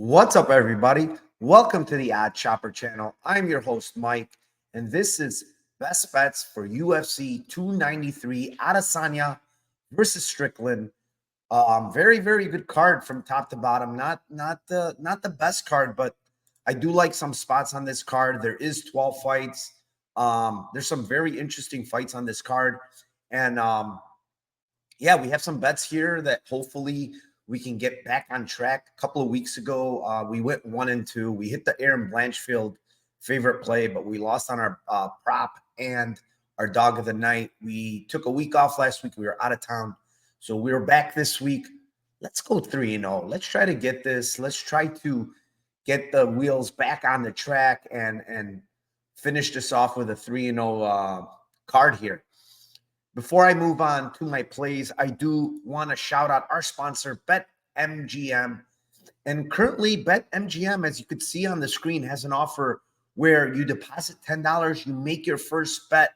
What's up, everybody? Welcome to the Odd Chopper channel. I'm your host, Mike, and this is Best Bets for UFC 293 Adesanya versus Strickland. Very, very good card from top to bottom. Not the best card, but I do like some spots on this card. There is 12 fights. There's some very interesting fights on this card, and yeah, we have some bets here that hopefully we can get back on track. A couple of weeks ago, we went 1-2. We hit the Aaron Blanchfield favorite play, but we lost on our prop and our dog of the night. We took a week off last week. We were out of town. So we're back this week. Let's go 3-0. Let's try to get this. Let's try to get the wheels back on the track and finish this off with a 3-0 card here. Before I move on to my plays, I do want to shout out our sponsor, BetMGM. And currently, BetMGM, as you could see on the screen, has an offer where you deposit $10, you make your first bet,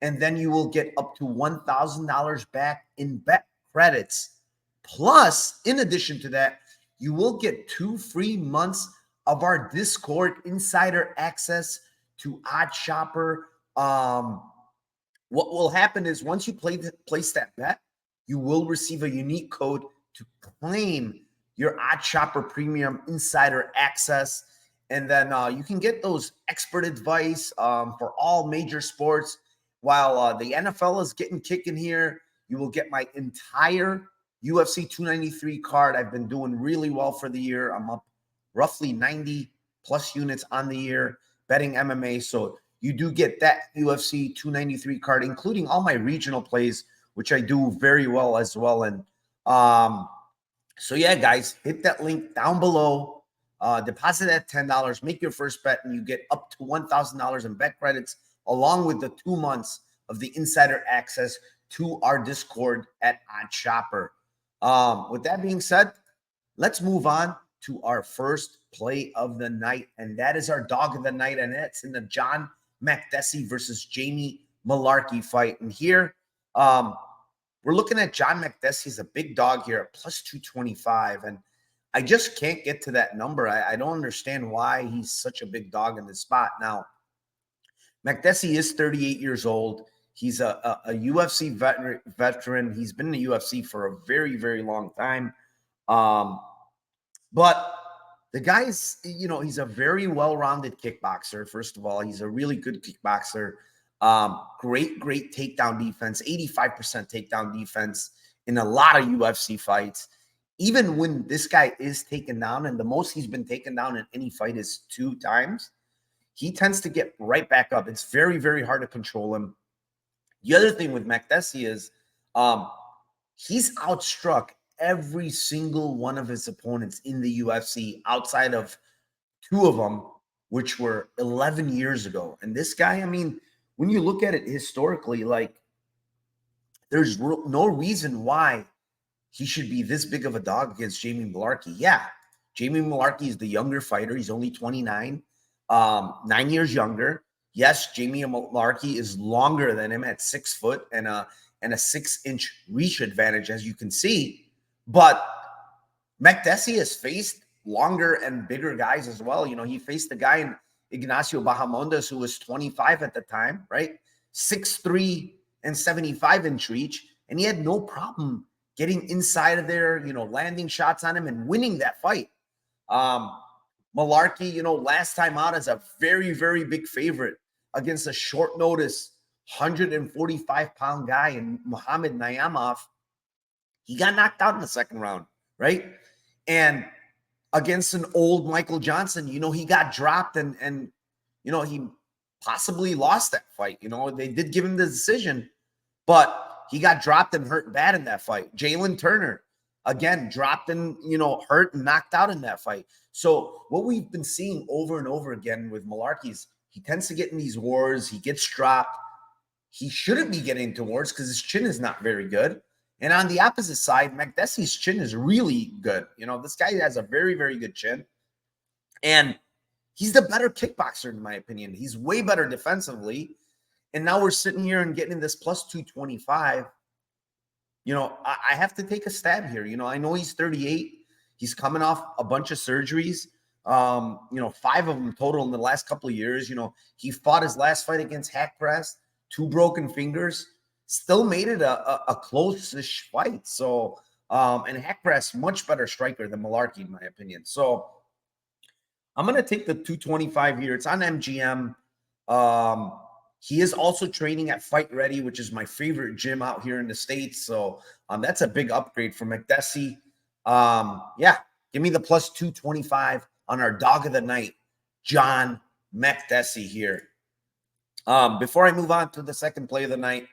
and then you will get up to $1,000 back in bet credits. Plus, in addition to that, you will get 2 free months of our Discord insider access to Odd Shopper. What will happen is once you place that bet, you will receive a unique code to claim your Odd Shopper Premium Insider Access. And then you can get those expert advice for all major sports. While the NFL is getting kicking here, you will get my entire UFC 293 card. I've been doing really well for the year. I'm up roughly 90 plus units on the year betting MMA. So you do get that UFC 293 card, including all my regional plays, which I do very well as well. And so, yeah, guys, hit that link down below. Deposit that $10, make your first bet, and you get up to $1,000 in bet credits, along with the 2 months of the insider access to our Discord at Odd Shopper. With that being said, let's move on to our first play of the night, and that is our dog of the night, and that's in the John Makdessi versus Jamie Malarkey fight. And here, we're looking at John Makdessi. He's a big dog here at plus 225. And I just can't get to that number. I don't understand why he's such a big dog in this spot. Now, Makdessi is 38 years old. He's a UFC veteran. He's been in the UFC for a very, very long time. But the guy's, he's a very well-rounded kickboxer. First of all, he's a really good kickboxer. Great takedown defense, 85% takedown defense in a lot of UFC fights. Even when this guy is taken down, and the most he's been taken down in any fight is 2 times, he tends to get right back up. It's very, very hard to control him. The other thing with Makdessi is he's outstruck every single one of his opponents in the UFC outside of 2 of them, which were 11 years ago. And this guy, I mean, when you look at it historically, like, there's no reason why he should be this big of a dog against Jamie Malarkey. Yeah, Jamie Malarkey is the younger fighter. He's only 29, 9 years younger. Yes, Jamie Malarkey is longer than him at 6 foot and a 6-inch reach advantage, as you can see. But Makdessi has faced longer and bigger guys as well. He faced the guy in Ignacio Bahamondes, who was 25 at the time, right? 6'3" and 75-inch reach. And he had no problem getting inside of there, landing shots on him and winning that fight. Malarkey, last time out as a very, very big favorite against a short notice 145-pound guy in Muhammad Nayamov. He got knocked out in the second round, right? And against an old Michael Johnson, he got dropped and he possibly lost that fight. They did give him the decision, but he got dropped and hurt bad in that fight. Jalen Turner, again, dropped and, hurt and knocked out in that fight. So what we've been seeing over and over again with Malarkey is he tends to get in these wars. He gets dropped. He shouldn't be getting into wars because his chin is not very good. And on the opposite side, Makdessi's chin is really good. This guy has a very, very good chin. And he's the better kickboxer, in my opinion. He's way better defensively. And now we're sitting here and getting this plus 225. I have to take a stab here. I know he's 38. He's coming off a bunch of surgeries. 5 of them total in the last couple of years. He fought his last fight against Hack Press, 2 broken fingers, still made it a close-ish fight. So, and Hack Press, much better striker than Malarkey, in my opinion. So I'm going to take the 225 here. It's on MGM. He is also training at Fight Ready, which is my favorite gym out here in the States. So that's a big upgrade for Makdessi. Yeah, give me the plus 225 on our dog of the night, John Makdessi here. Before I move on to the second play of the night,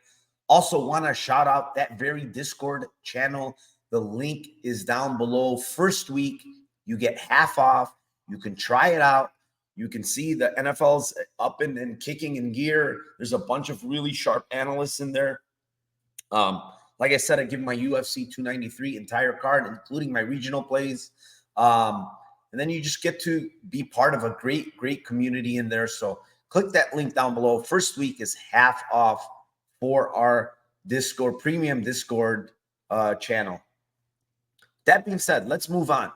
also want to shout out that very Discord channel. The link is down below. First week, you get half off. You can try it out. You can see the NFL's up and kicking in gear. There's a bunch of really sharp analysts in there. Like I said, I give my UFC 293 entire card, including my regional plays. And then you just get to be part of a great, great community in there. So click that link down below. First week is half off for our Discord, premium Discord channel. That being said, let's move on.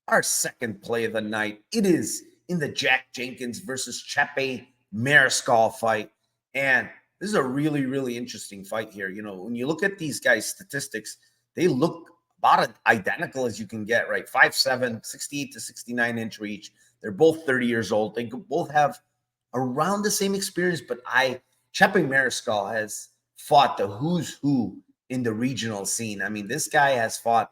Our second play of the night, it is in the Jack Jenkins versus Chepe Mariscal fight. And this is a really, really interesting fight here. When you look at these guys' statistics, they look about identical as you can get, right? 5'7", 68 to 69-inch reach. They're both 30 years old. They both have around the same experience, but Chepe Mariscal has fought the who's who in the regional scene. I mean, this guy has fought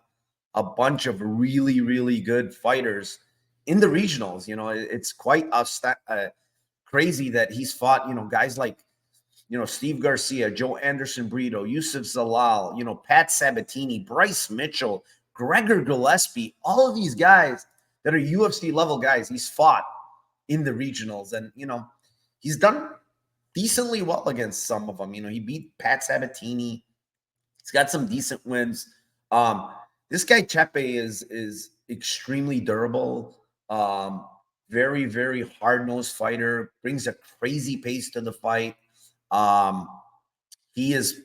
a bunch of really, really good fighters in the regionals. It's quite crazy that he's fought, guys like, Steve Garcia, Joe Anderson Brito, Yusuf Zalal, Pat Sabatini, Bryce Mitchell, Gregor Gillespie, all of these guys that are UFC level guys, he's fought in the regionals. And, he's done decently well against some of them. He beat Pat Sabatini. He's got some decent wins. This guy Chepe is extremely durable. Very, very hard-nosed fighter, brings a crazy pace to the fight. He is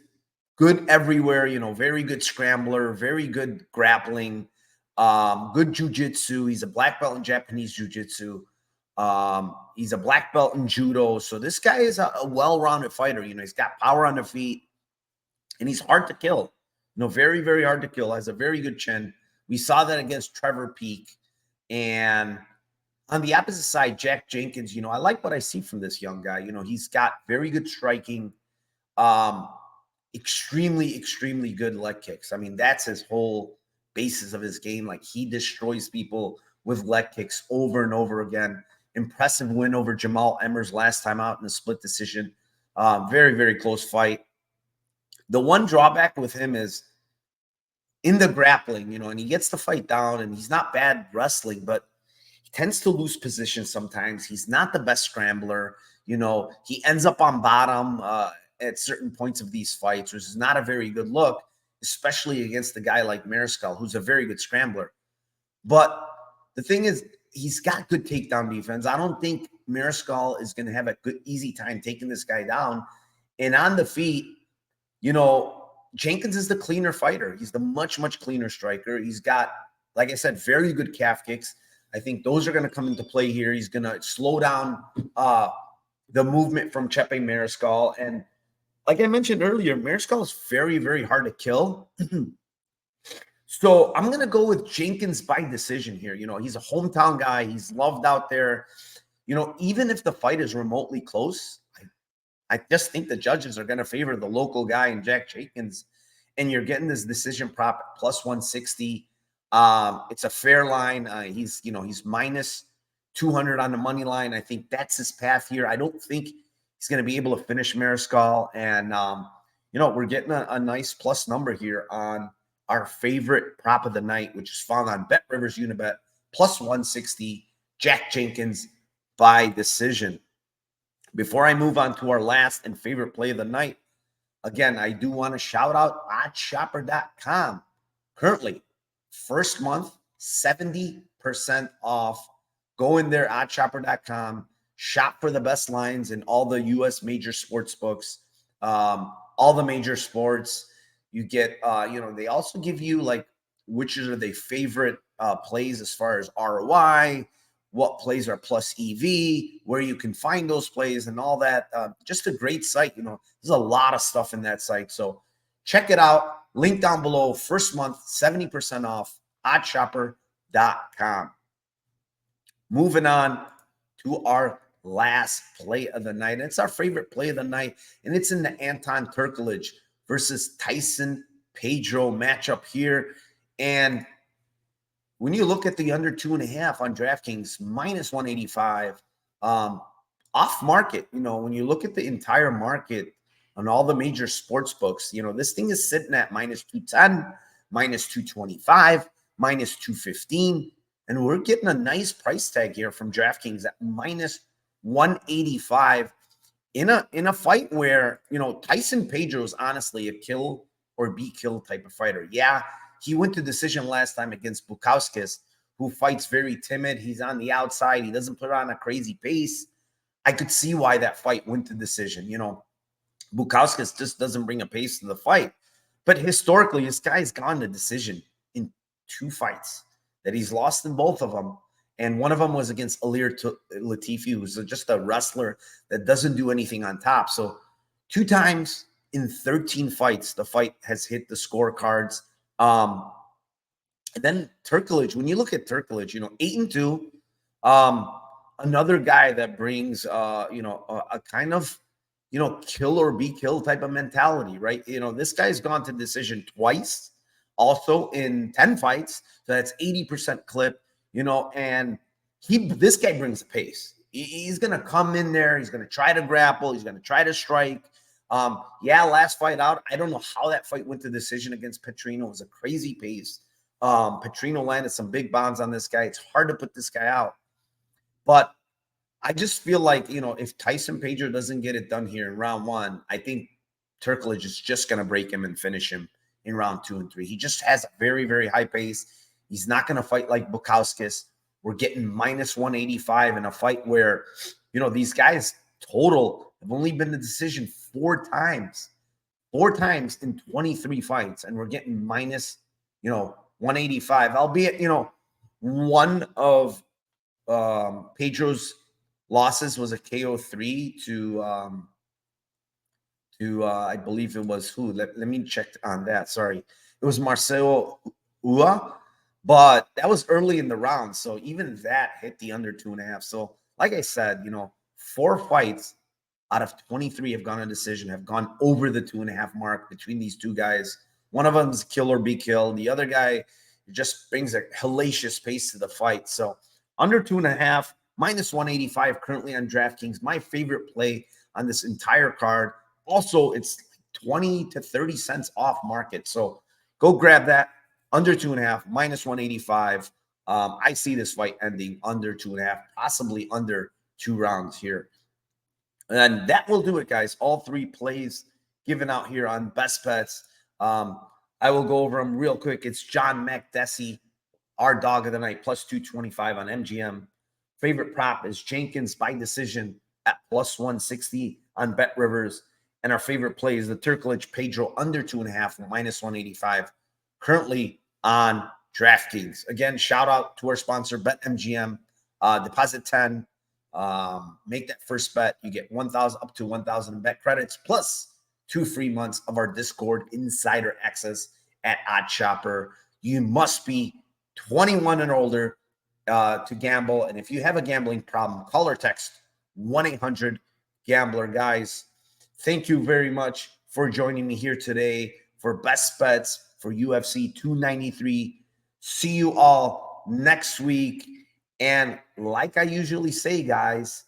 good everywhere, very good scrambler, very good grappling, good jiu-jitsu. He's a black belt in Japanese jiu-jitsu. He's a black belt in judo. So this guy is a well-rounded fighter. He's got power on the feet, and he's hard to kill. Very, very hard to kill. Has a very good chin. We saw that against Trevor Peek. And on the opposite side, Jack Jenkins, I like what I see from this young guy. He's got very good striking, extremely, extremely good leg kicks. I mean, that's his whole basis of his game. Like, he destroys people with leg kicks over and over again. Impressive win over Jamal Emmers last time out in a split decision. Very, very close fight. The one drawback with him is in the grappling, and he gets the fight down, and he's not bad wrestling, but he tends to lose position sometimes. He's not the best scrambler. He ends up on bottom at certain points of these fights, which is not a very good look, especially against a guy like Mariscal, who's a very good scrambler. But the thing is, he's got good takedown defense. I don't think Mariscal is going to have a good, easy time taking this guy down. And on the feet, Jenkins is the cleaner fighter. He's the much, much cleaner striker. He's got, like I said, very good calf kicks. I think those are going to come into play here. He's going to slow down the movement from Chepe Mariscal. And like I mentioned earlier, Mariscal is very, very hard to kill. So I'm going to go with Jenkins by decision here. He's a hometown guy. He's loved out there. Even if the fight is remotely close, I just think the judges are going to favor the local guy in Jack Jenkins, and you're getting this decision prop at plus 160. It's a fair line. He's minus 200 on the money line. I think that's his path here. I don't think he's going to be able to finish Mariscal, and we're getting a nice plus number here on our favorite prop of the night, which is found on Bet Rivers Unibet, plus 160, Jack Jenkins by decision. Before I move on to our last and favorite play of the night, again, I do want to shout out oddshopper.com. Currently, first month, 70% off. Go in there, oddshopper.com. Shop for the best lines in all the U.S. major sports books, all the major sports. You get, they also give you, like, which are their favorite plays as far as ROI, what plays are plus EV, where you can find those plays and all that. Just a great site. There's a lot of stuff in that site. So check it out. Link down below. First month, 70% off, oddshopper.com. Moving on to our last play of the night. It's our favorite play of the night, and it's in the Anton Turkalj versus Tyson Pedro matchup here. And when you look at the under 2.5 on DraftKings, minus 185, off market, when you look at the entire market on all the major sports books, this thing is sitting at minus 210, minus 225, minus 215. And we're getting a nice price tag here from DraftKings at minus 185 in a fight where, Tyson Pedro is honestly a kill or be killed type of fighter. Yeah, he went to decision last time against Bukauskas, who fights very timid. He's on the outside. He doesn't put on a crazy pace. I could see why that fight went to decision. Bukauskas just doesn't bring a pace to the fight. But historically, this guy's gone to decision in 2 fights that he's lost in both of them. And one of them was against Alir Latifi, who's just a wrestler that doesn't do anything on top. So 2 times in 13 fights, the fight has hit the scorecards. And then Turkalj, when you look at Turkalj, 8-2, another guy that brings, a kind of, kill or be killed type of mentality, right? This guy's gone to decision twice, also in 10 fights. So that's 80% clip, and this guy brings the pace. He's going to come in there. He's going to try to grapple. He's going to try to strike. Last fight out, I don't know how that fight went to decision against Petrino. It was a crazy pace. Petrino landed some big bombs on this guy. It's hard to put this guy out. But I just feel like, if Tyson Pedro doesn't get it done here in round 1, I think Turkalj is just going to break him and finish him in round 2 and 3. He just has a very, very high pace. He's not going to fight like Bukauskas. We're getting minus 185 in a fight where, these guys total have only been to decision 4 times in 23 fights. And we're getting minus, 185, albeit, one of Pedro's losses was a KO3 to I believe it was who? Let me check on that. Sorry. It was Marcelo Ua, but that was early in the round. So even that hit the under 2.5. So like I said, 4 fights out of 23 have gone on decision, have gone over the 2.5 mark between these 2 guys. One of them is kill or be killed. The other guy just brings a hellacious pace to the fight. So under 2.5, minus 185 currently on DraftKings. My favorite play on this entire card. Also, it's 20 to 30 cents off market. So go grab that. Under 2.5, minus 185. I see this fight ending under 2.5, possibly under 2 rounds here. And that will do it, guys. All 3 plays given out here on Best Bets. I will go over them real quick. It's John Makdessi, our dog of the night, plus 225 on MGM. Favorite prop is Jenkins by decision at plus 160 on Bet Rivers. And our favorite play is the Turkalj Pedro under 2.5, minus 185, currently on DraftKings. Again, shout out to our sponsor, BetMGM. Deposit 10. Make that first bet. You get 1,000 up to 1,000 in bet credits, plus 2 free months of our Discord insider access at OddsShopper. You must be 21 and older to gamble. And if you have a gambling problem, call or text 1-800-GAMBLER. Guys, thank you very much for joining me here today for Best Bets for UFC 293. See you all next week. And like I usually say, guys,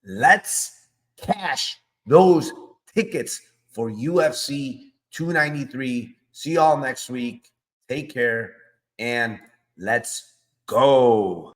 let's cash those tickets for UFC 293. See y'all next week. Take care and let's go.